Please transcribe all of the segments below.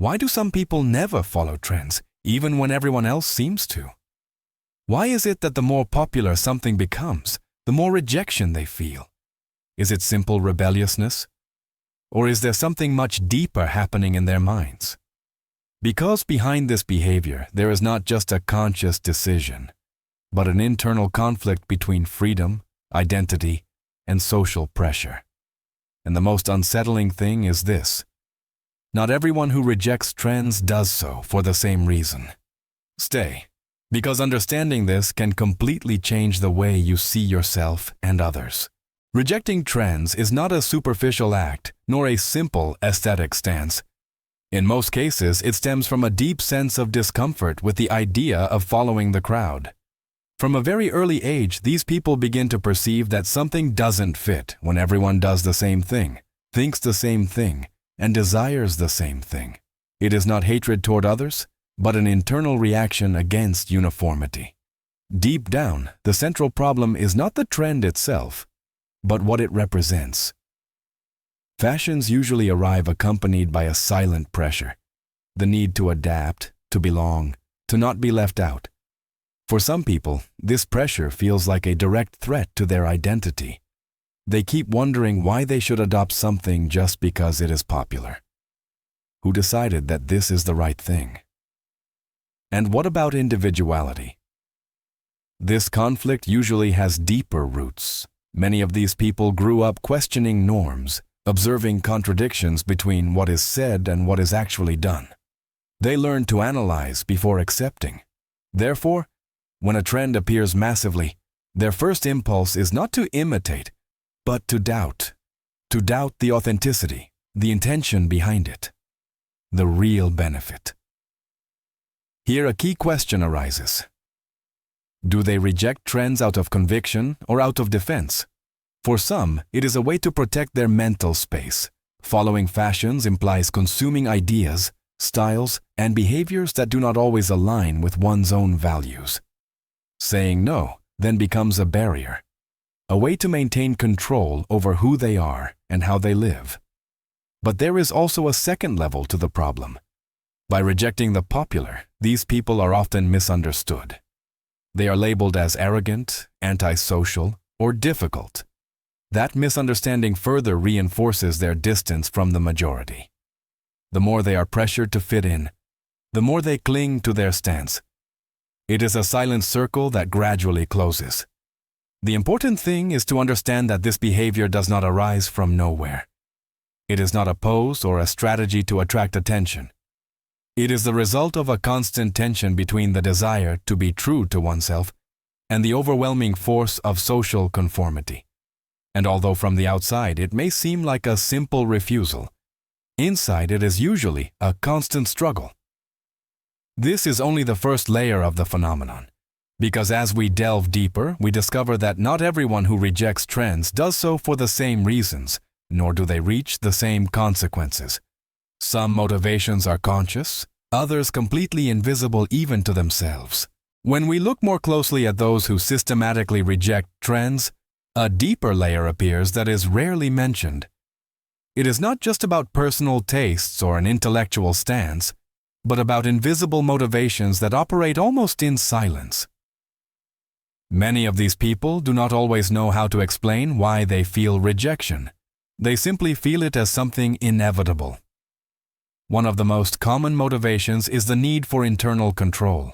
Why do some people never follow trends, even when everyone else seems to? Why is it that the more popular something becomes, the more rejection they feel? Is it simple rebelliousness? Or is there something much deeper happening in their minds? Because behind this behavior, there is not just a conscious decision, but an internal conflict between freedom, identity, and social pressure. And the most unsettling thing is this: not everyone who rejects trends does so for the same reason. Stay, because understanding this can completely change the way you see yourself and others. Rejecting trends is not a superficial act, nor a simple aesthetic stance. In most cases, it stems from a deep sense of discomfort with the idea of following the crowd. From a very early age, these people begin to perceive that something doesn't fit when everyone does the same thing, thinks the same thing, and desires the same thing. It is not hatred toward others, but an internal reaction against uniformity. Deep down, the central problem is not the trend itself, but what it represents. Fashions usually arrive accompanied by a silent pressure, the need to adapt, to belong, to not be left out. For some people, this pressure feels like a direct threat to their identity. They keep wondering why they should adopt something just because it is popular. Who decided that this is the right thing? And what about individuality? This conflict usually has deeper roots. Many of these people grew up questioning norms, observing contradictions between what is said and what is actually done. They learn to analyze before accepting. Therefore, when a trend appears massively, their first impulse is not to imitate, but to doubt the authenticity, the intention behind it, the real benefit. Here a key question arises. Do they reject trends out of conviction or out of defense? For some, it is a way to protect their mental space. Following fashions implies consuming ideas, styles, and behaviors that do not always align with one's own values. Saying no then becomes a barrier, a way to maintain control over who they are and how they live. But there is also a second level to the problem. By rejecting the popular, these people are often misunderstood. They are labeled as arrogant, antisocial, or difficult. That misunderstanding further reinforces their distance from the majority. The more they are pressured to fit in, the more they cling to their stance. It is a silent circle that gradually closes. The important thing is to understand that this behavior does not arise from nowhere. It is not a pose or a strategy to attract attention. It is the result of a constant tension between the desire to be true to oneself and the overwhelming force of social conformity. And although from the outside it may seem like a simple refusal, inside it is usually a constant struggle. This is only the first layer of the phenomenon, because as we delve deeper, we discover that not everyone who rejects trends does so for the same reasons, nor do they reach the same consequences. Some motivations are conscious, others completely invisible even to themselves. When we look more closely at those who systematically reject trends, a deeper layer appears that is rarely mentioned. It is not just about personal tastes or an intellectual stance, but about invisible motivations that operate almost in silence. Many of these people do not always know how to explain why they feel rejection. They simply feel it as something inevitable. One of the most common motivations is the need for internal control.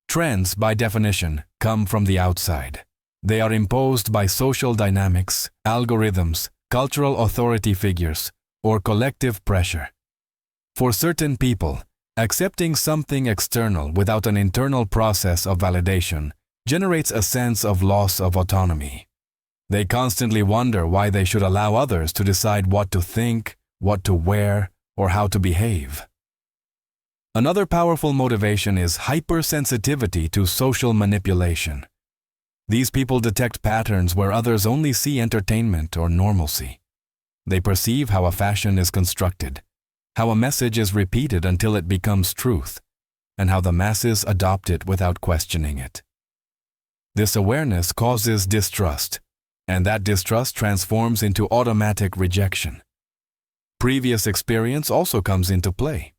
Trends, by definition, come from the outside. They are imposed by social dynamics, algorithms, cultural authority figures, or collective pressure. For certain people, accepting something external without an internal process of validation generates a sense of loss of autonomy. They constantly wonder why they should allow others to decide what to think, what to wear, or how to behave. Another powerful motivation is hypersensitivity to social manipulation. These people detect patterns where others only see entertainment or normalcy. They perceive how a fashion is constructed, how a message is repeated until it becomes truth, and how the masses adopt it without questioning it. This awareness causes distrust, and that distrust transforms into automatic rejection. Previous experience also comes into play.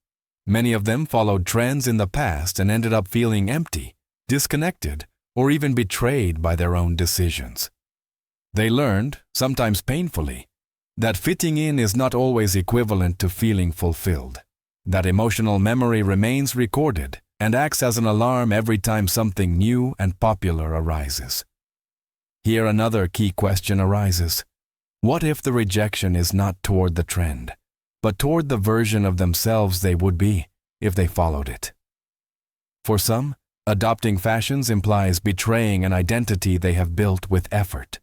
Many of them followed trends in the past and ended up feeling empty, disconnected, or even betrayed by their own decisions. They learned, sometimes painfully, that fitting in is not always equivalent to feeling fulfilled, that emotional memory remains recorded and acts as an alarm every time something new and popular arises. Here another key question arises. What if the rejection is not toward the trend, but toward the version of themselves they would be if they followed it? For some, adopting fashions implies betraying an identity they have built with effort.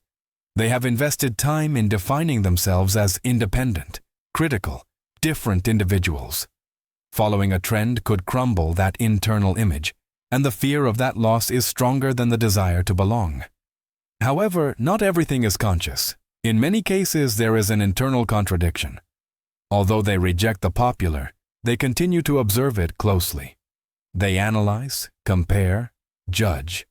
They have invested time in defining themselves as independent, critical, different individuals. Following a trend could crumble that internal image, and the fear of that loss is stronger than the desire to belong. However, not everything is conscious. In many cases, there is an internal contradiction. Although they reject the popular, they continue to observe it closely. They analyze, compare, judge.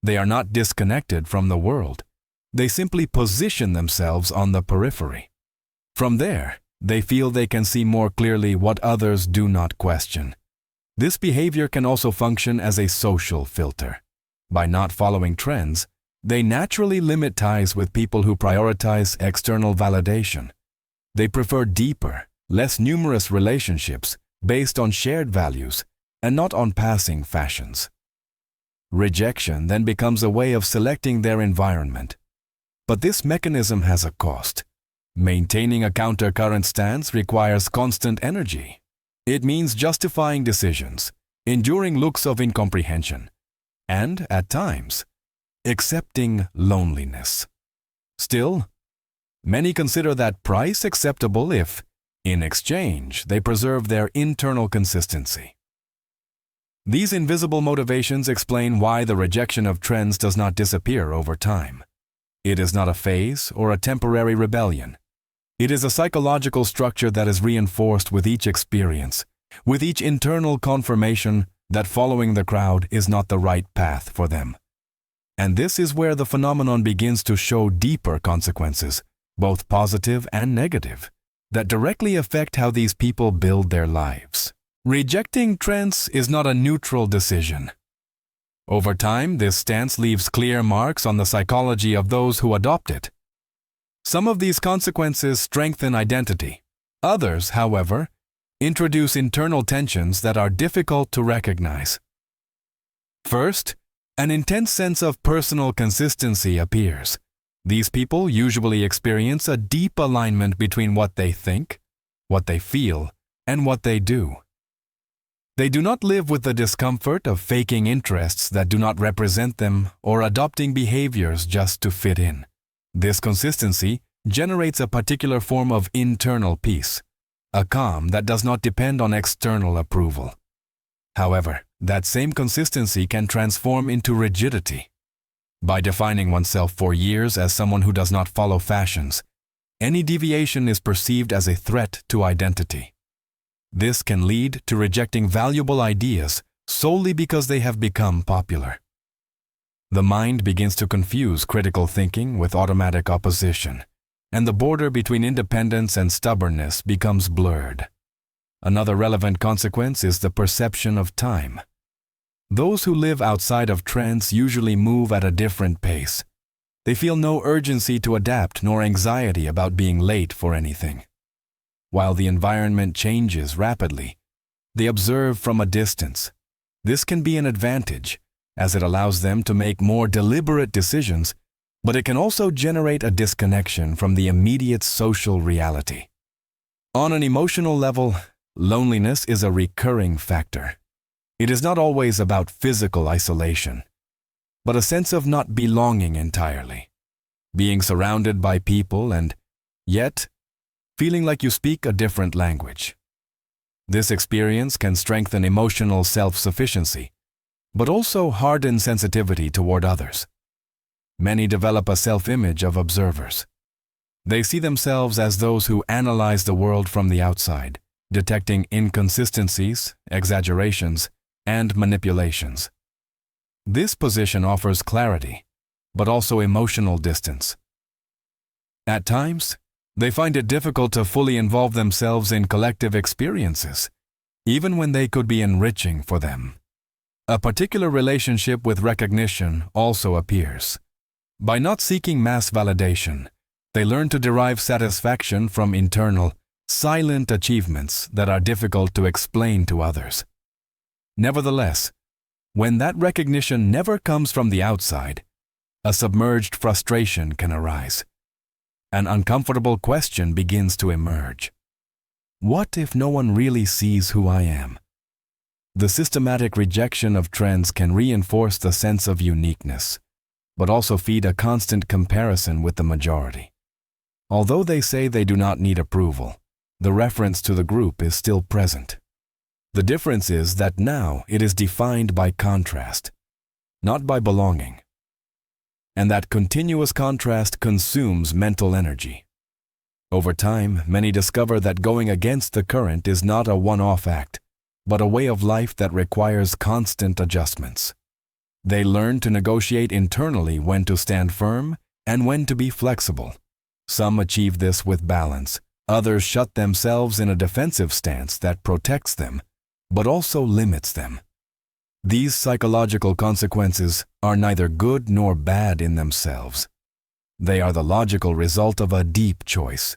They are not disconnected from the world. They simply position themselves on the periphery. From there, they feel they can see more clearly what others do not question. This behavior can also function as a social filter. By not following trends, they naturally limit ties with people who prioritize external validation. They prefer deeper, less numerous relationships based on shared values and not on passing fashions. Rejection then becomes a way of selecting their environment. But this mechanism has a cost. Maintaining a countercurrent stance requires constant energy. It means justifying decisions, enduring looks of incomprehension, and, at times, accepting loneliness. Still, many consider that price acceptable if, in exchange, they preserve their internal consistency. These invisible motivations explain why the rejection of trends does not disappear over time. It is not a phase or a temporary rebellion. It is a psychological structure that is reinforced with each experience, with each internal confirmation that following the crowd is not the right path for them. And this is where the phenomenon begins to show deeper consequences, both positive and negative, that directly affect how these people build their lives. Rejecting trends is not a neutral decision. Over time, this stance leaves clear marks on the psychology of those who adopt it. Some of these consequences strengthen identity. Others, however, introduce internal tensions that are difficult to recognize. First, an intense sense of personal consistency appears. These people usually experience a deep alignment between what they think, what they feel, and what they do. They do not live with the discomfort of faking interests that do not represent them or adopting behaviors just to fit in. This consistency generates a particular form of internal peace, a calm that does not depend on external approval. However, that same consistency can transform into rigidity. By defining oneself for years as someone who does not follow fashions, any deviation is perceived as a threat to identity. This can lead to rejecting valuable ideas solely because they have become popular. The mind begins to confuse critical thinking with automatic opposition, and the border between independence and stubbornness becomes blurred. Another relevant consequence is the perception of time. Those who live outside of trends usually move at a different pace. They feel no urgency to adapt nor anxiety about being late for anything. While the environment changes rapidly, they observe from a distance. This can be an advantage, as it allows them to make more deliberate decisions, but it can also generate a disconnection from the immediate social reality. On an emotional level, loneliness is a recurring factor. It is not always about physical isolation, but a sense of not belonging entirely, being surrounded by people and, yet, feeling like you speak a different language. This experience can strengthen emotional self-sufficiency, but also harden sensitivity toward others. Many develop a self-image of observers. They see themselves as those who analyze the world from the outside, detecting inconsistencies, exaggerations, and manipulations. This position offers clarity, but also emotional distance. At times, they find it difficult to fully involve themselves in collective experiences. even when they could be enriching for them. A particular relationship with recognition also appears. By not seeking mass validation, they learn to derive satisfaction from internal, silent achievements that are difficult to explain to others. Nevertheless, when that recognition never comes from the outside, a submerged frustration can arise. An uncomfortable question begins to emerge. What if no one really sees who I am? The systematic rejection of trends can reinforce the sense of uniqueness, but also feed a constant comparison with the majority. Although they say they do not need approval, the reference to the group is still present. The difference is that now it is defined by contrast, not by belonging. And that continuous contrast consumes mental energy. Over time, many discover that going against the current is not a one-off act, but a way of life that requires constant adjustments. They learn to negotiate internally when to stand firm and when to be flexible. Some achieve this with balance, others shut themselves in a defensive stance that protects them, but also limits them. These psychological consequences are neither good nor bad in themselves. They are the logical result of a deep choice,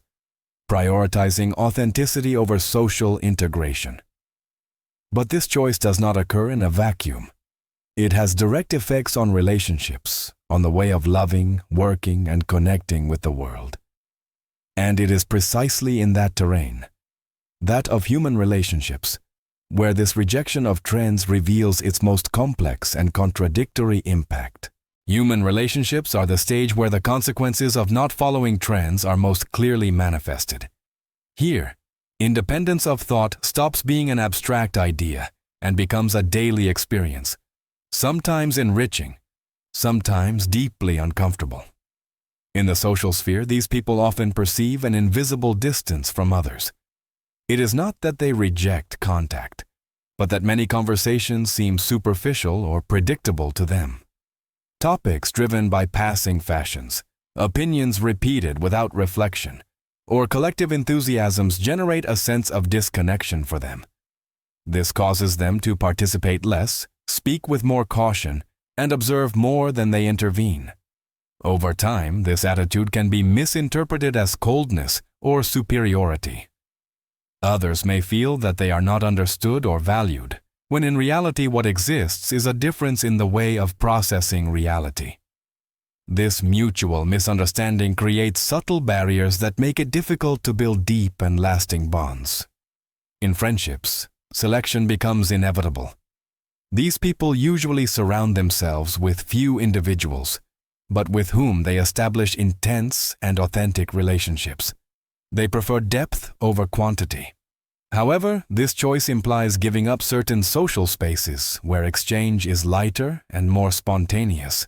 prioritizing authenticity over social integration. But this choice does not occur in a vacuum. It has direct effects on relationships, on the way of loving, working, and connecting with the world. And it is precisely in that terrain, that of human relationships, where this rejection of trends reveals its most complex and contradictory impact. Human relationships are the stage where the consequences of not following trends are most clearly manifested. Here, independence of thought stops being an abstract idea and becomes a daily experience, sometimes enriching, sometimes deeply uncomfortable. In the social sphere, these people often perceive an invisible distance from others. It is not that they reject contact, but that many conversations seem superficial or predictable to them. Topics driven by passing fashions, opinions repeated without reflection, or collective enthusiasms generate a sense of disconnection for them. This causes them to participate less, speak with more caution, and observe more than they intervene. Over time, this attitude can be misinterpreted as coldness or superiority. Others may feel that they are not understood or valued, when in reality what exists is a difference in the way of processing reality. This mutual misunderstanding creates subtle barriers that make it difficult to build deep and lasting bonds. In friendships, selection becomes inevitable. These people usually surround themselves with few individuals, but with whom they establish intense and authentic relationships. They prefer depth over quantity. However, this choice implies giving up certain social spaces where exchange is lighter and more spontaneous.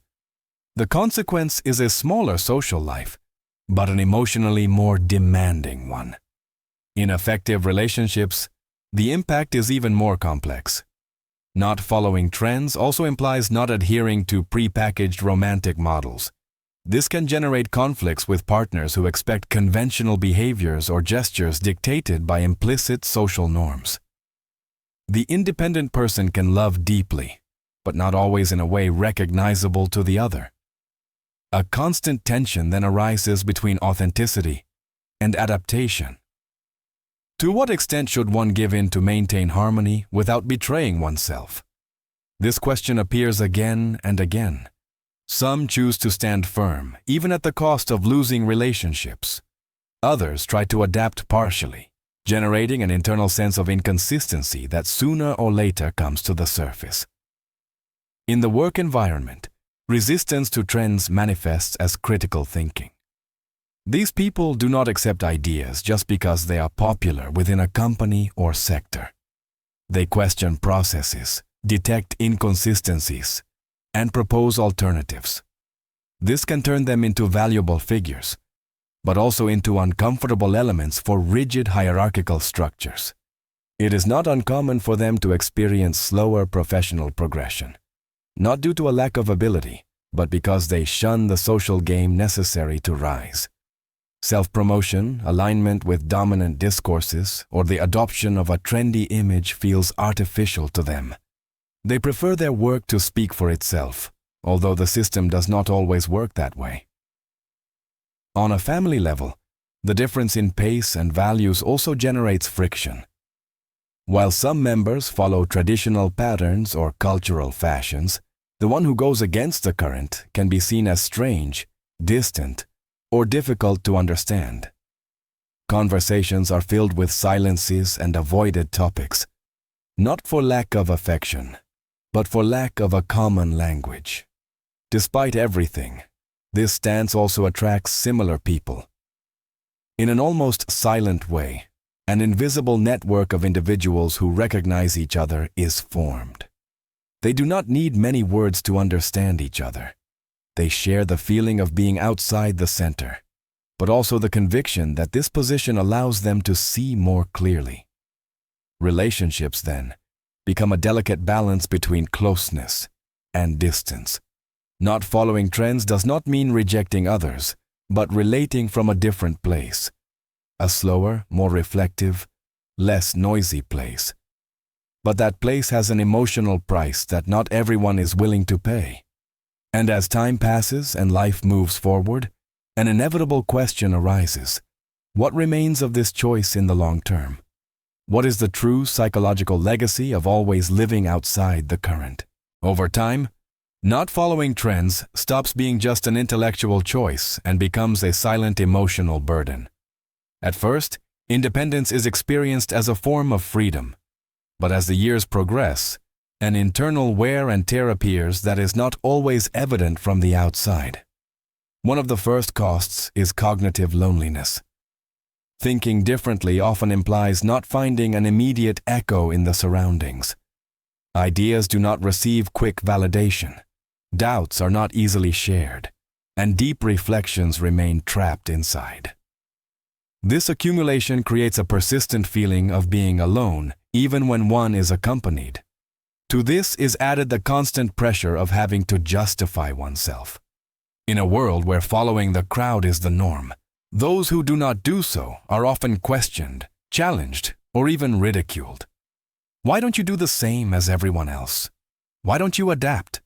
The consequence is a smaller social life, but an emotionally more demanding one. In effective relationships, the impact is even more complex. Not following trends also implies not adhering to prepackaged romantic models. This can generate conflicts with partners who expect conventional behaviors or gestures dictated by implicit social norms. The independent person can love deeply, but not always in a way recognizable to the other. A constant tension then arises between authenticity and adaptation. To what extent should one give in to maintain harmony without betraying oneself? This question appears again and again. Some choose to stand firm, even at the cost of losing relationships. Others try to adapt partially, generating an internal sense of inconsistency that sooner or later comes to the surface. In the work environment, resistance to trends manifests as critical thinking. These people do not accept ideas just because they are popular within a company or sector. They question processes, detect inconsistencies, and propose alternatives. This can turn them into valuable figures, but also into uncomfortable elements for rigid hierarchical structures. It is not uncommon for them to experience slower professional progression, not due to a lack of ability, but because they shun the social game necessary to rise. Self-promotion, alignment with dominant discourses, or the adoption of a trendy image feels artificial to them. They prefer their work to speak for itself, although the system does not always work that way. On a family level, the difference in pace and values also generates friction. While some members follow traditional patterns or cultural fashions, the one who goes against the current can be seen as strange, distant, or difficult to understand. Conversations are filled with silences and avoided topics, not for lack of affection, but for lack of a common language. Despite everything, this stance also attracts similar people. In an almost silent way, an invisible network of individuals who recognize each other is formed. They do not need many words to understand each other. They share the feeling of being outside the center, but also the conviction that this position allows them to see more clearly. Relationships, then, become a delicate balance between closeness and distance. Not following trends does not mean rejecting others, but relating from a different place. A slower, more reflective, less noisy place. But that place has an emotional price that not everyone is willing to pay. And as time passes and life moves forward, an inevitable question arises. What remains of this choice in the long term? What is the true psychological legacy of always living outside the current? Over time, not following trends stops being just an intellectual choice and becomes a silent emotional burden. At first, independence is experienced as a form of freedom. But as the years progress, an internal wear and tear appears that is not always evident from the outside. One of the first costs is cognitive loneliness. Thinking differently often implies not finding an immediate echo in the surroundings. Ideas do not receive quick validation. Doubts are not easily shared, and deep reflections remain trapped inside. This accumulation creates a persistent feeling of being alone, even when one is accompanied. To this is added the constant pressure of having to justify oneself. In a world where following the crowd is the norm, those who do not do so are often questioned, challenged, or even ridiculed. Why don't you do the same as everyone else? Why don't you adapt?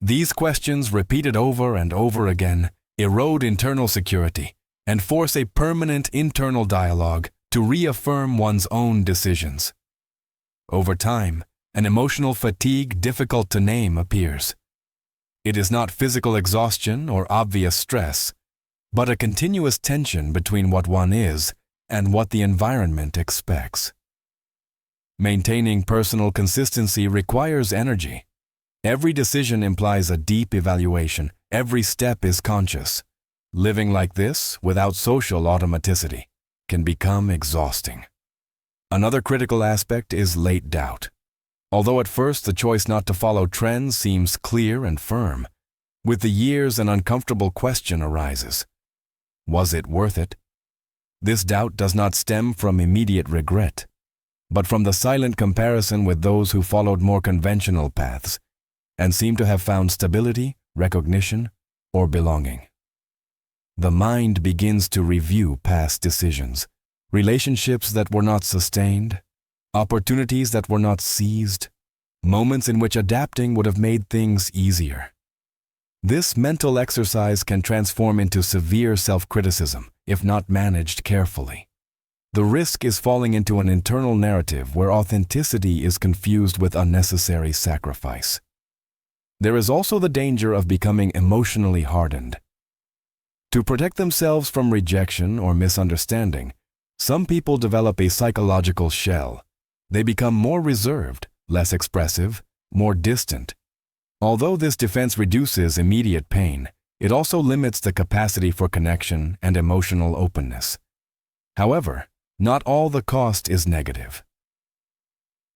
These questions, repeated over and over again, erode internal security and force a permanent internal dialogue to reaffirm one's own decisions. Over time, an emotional fatigue difficult to name appears. It is not physical exhaustion or obvious stress, but a continuous tension between what one is and what the environment expects. Maintaining personal consistency requires energy. Every decision implies a deep evaluation. Every step is conscious. Living like this, without social automaticity, can become exhausting. Another critical aspect is late doubt. Although at first the choice not to follow trends seems clear and firm, with the years an uncomfortable question arises. Was it worth it? This doubt does not stem from immediate regret, but from the silent comparison with those who followed more conventional paths and seem to have found stability, recognition, or belonging. The mind begins to review past decisions, relationships that were not sustained, opportunities that were not seized, moments in which adapting would have made things easier. This mental exercise can transform into severe self-criticism if not managed carefully. The risk is falling into an internal narrative where authenticity is confused with unnecessary sacrifice. There is also the danger of becoming emotionally hardened. To protect themselves from rejection or misunderstanding, some people develop a psychological shell. They become more reserved, less expressive, more distant. Although this defense reduces immediate pain, it also limits the capacity for connection and emotional openness. However, not all the cost is negative.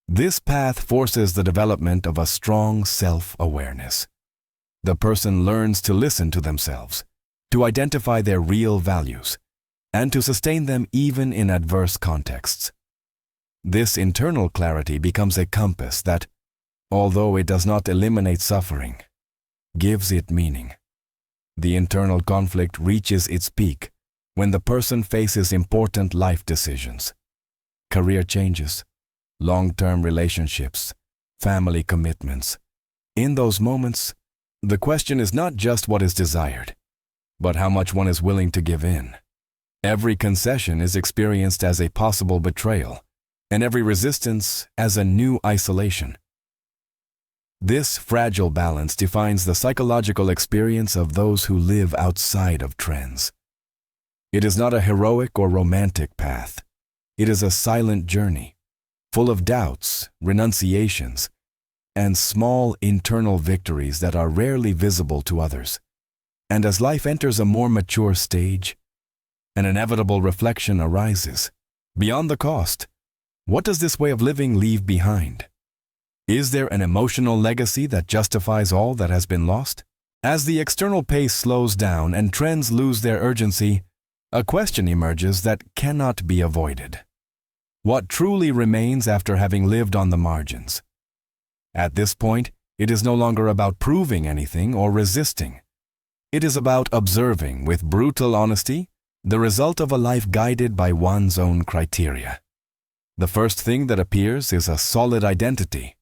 This path forces the development of a strong self-awareness. The person learns to listen to themselves, to identify their real values, and to sustain them even in adverse contexts. This internal clarity becomes a compass that, although it does not eliminate suffering, gives it meaning. The internal conflict reaches its peak when the person faces important life decisions, career changes, long-term relationships, family commitments. In those moments, the question is not just what is desired, but how much one is willing to give in. Every concession is experienced as a possible betrayal, and every resistance as a new isolation. This fragile balance defines the psychological experience of those who live outside of trends. It is not a heroic or romantic path. It is a silent journey, full of doubts, renunciations, and small internal victories that are rarely visible to others. And as life enters a more mature stage, an inevitable reflection arises. Beyond the cost, what does this way of living leave behind? Is there an emotional legacy that justifies all that has been lost? As the external pace slows down and trends lose their urgency, a question emerges that cannot be avoided. What truly remains after having lived on the margins? At this point, it is no longer about proving anything or resisting. It is about observing with brutal honesty the result of a life guided by one's own criteria. The first thing that appears is a solid identity.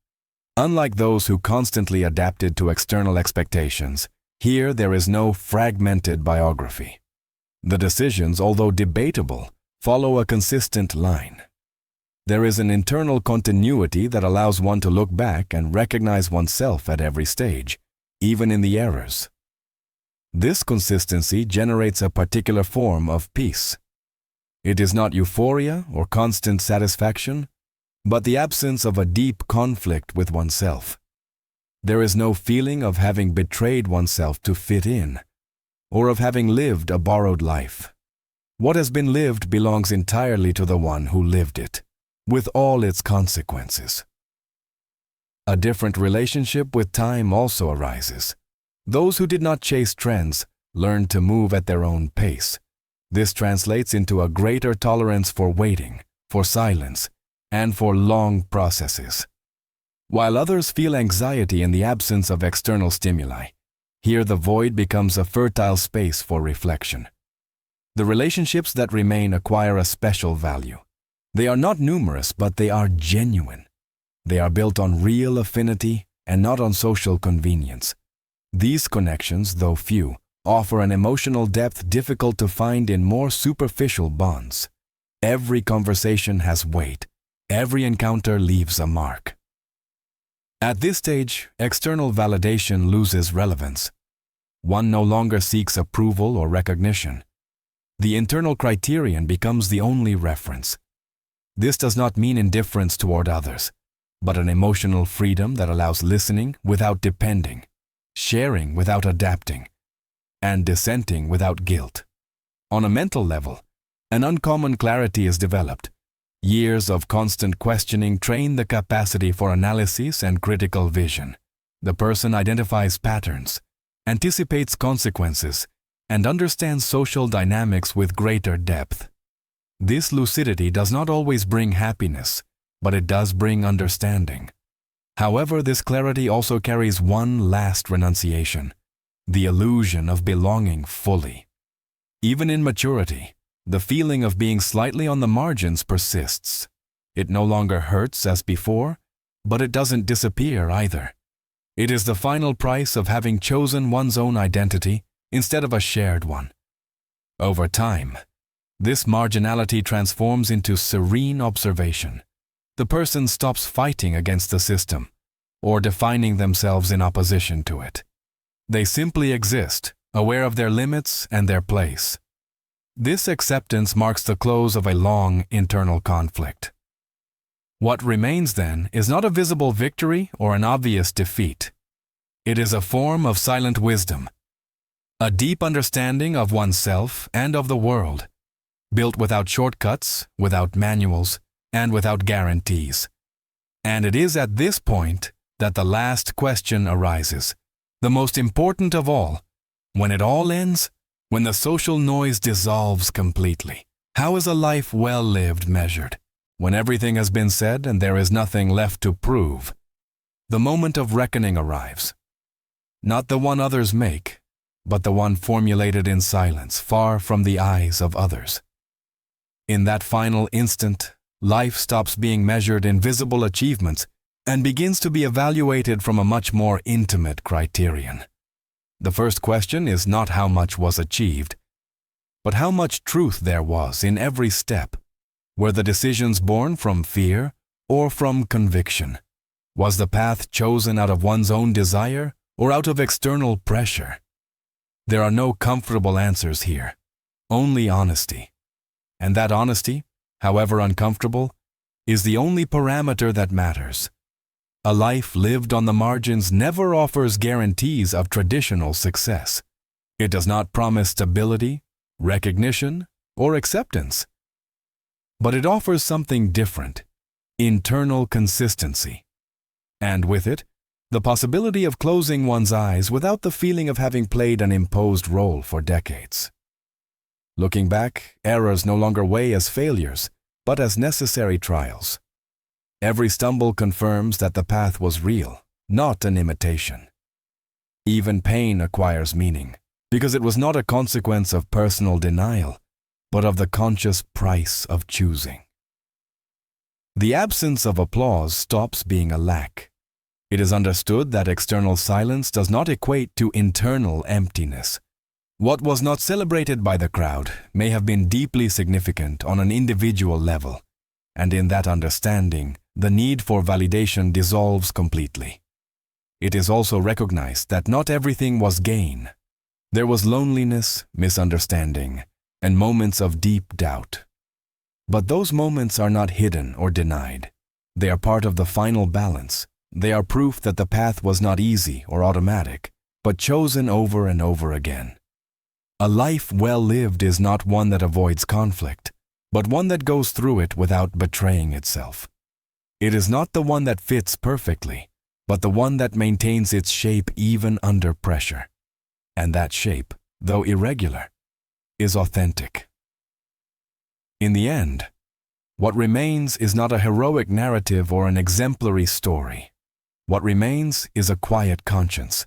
Unlike those who constantly adapted to external expectations, here there is no fragmented biography. The decisions, although debatable, follow a consistent line. There is an internal continuity that allows one to look back and recognize oneself at every stage, even in the errors. This consistency generates a particular form of peace. It is not euphoria or constant satisfaction, but the absence of a deep conflict with oneself. There is no feeling of having betrayed oneself to fit in, or of having lived a borrowed life. What has been lived belongs entirely to the one who lived it, with all its consequences. A different relationship with time also arises. Those who did not chase trends learned to move at their own pace. This translates into a greater tolerance for waiting, for silence, and for long processes. While others feel anxiety in the absence of external stimuli, here the void becomes a fertile space for reflection. The relationships that remain acquire a special value. They are not numerous, but they are genuine. They are built on real affinity and not on social convenience. These connections, though few, offer an emotional depth difficult to find in more superficial bonds. Every conversation has weight. Every encounter leaves a mark. At this stage, external validation loses relevance. One no longer seeks approval or recognition. The internal criterion becomes the only reference. This does not mean indifference toward others, but an emotional freedom that allows listening without depending, sharing without adapting, and dissenting without guilt. On a mental level, an uncommon clarity is developed. Years of constant questioning train the capacity for analysis and critical vision. The person identifies patterns, anticipates consequences, and understands social dynamics with greater depth. This lucidity does not always bring happiness, but it does bring understanding. However, this clarity also carries one last renunciation: the illusion of belonging fully. Even in maturity, the feeling of being slightly on the margins persists. It no longer hurts as before, but it doesn't disappear either. It is the final price of having chosen one's own identity instead of a shared one. Over time, this marginality transforms into serene observation. The person stops fighting against the system or defining themselves in opposition to it. They simply exist, aware of their limits and their place. This acceptance marks the close of a long internal conflict. What remains then is not a visible victory or an obvious defeat. It is a form of silent wisdom, a deep understanding of oneself and of the world, built without shortcuts, without manuals, and without guarantees. And it is at this point that the last question arises, the most important of all. When it all ends, when the social noise dissolves completely, how is a life well lived measured? When everything has been said and there is nothing left to prove, the moment of reckoning arrives. Not the one others make, but the one formulated in silence, far from the eyes of others. In that final instant, life stops being measured in visible achievements and begins to be evaluated from a much more intimate criterion. The first question is not how much was achieved, but how much truth there was in every step. Were the decisions born from fear or from conviction? Was the path chosen out of one's own desire or out of external pressure? There are no comfortable answers here, only honesty. And that honesty, however uncomfortable, is the only parameter that matters. A life lived on the margins never offers guarantees of traditional success. It does not promise stability, recognition, or acceptance. But it offers something different, internal consistency. And with it, the possibility of closing one's eyes without the feeling of having played an imposed role for decades. Looking back, errors no longer weigh as failures, but as necessary trials. Every stumble confirms that the path was real, not an imitation. Even pain acquires meaning, because it was not a consequence of personal denial, but of the conscious price of choosing. The absence of applause stops being a lack. It is understood that external silence does not equate to internal emptiness. What was not celebrated by the crowd may have been deeply significant on an individual level, and in that understanding, the need for validation dissolves completely. It is also recognized that not everything was gain. There was loneliness, misunderstanding, and moments of deep doubt. But those moments are not hidden or denied. They are part of the final balance. They are proof that the path was not easy or automatic, but chosen over and over again. A life well lived is not one that avoids conflict, but one that goes through it without betraying itself. It is not the one that fits perfectly, but the one that maintains its shape even under pressure. And that shape, though irregular, is authentic. In the end, what remains is not a heroic narrative or an exemplary story. What remains is a quiet conscience,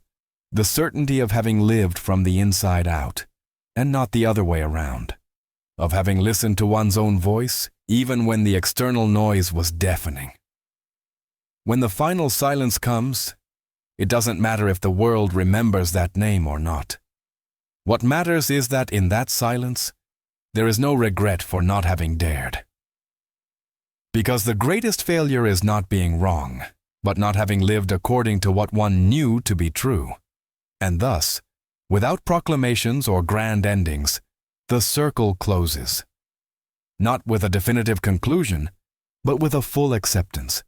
the certainty of having lived from the inside out, and not the other way around, of having listened to one's own voice even when the external noise was deafening. When the final silence comes, it doesn't matter if the world remembers that name or not. What matters is that in that silence, there is no regret for not having dared. Because the greatest failure is not being wrong, but not having lived according to what one knew to be true. And thus, without proclamations or grand endings, the circle closes. Not with a definitive conclusion, but with a full acceptance.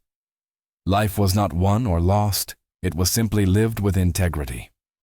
Life was not won or lost, it was simply lived with integrity.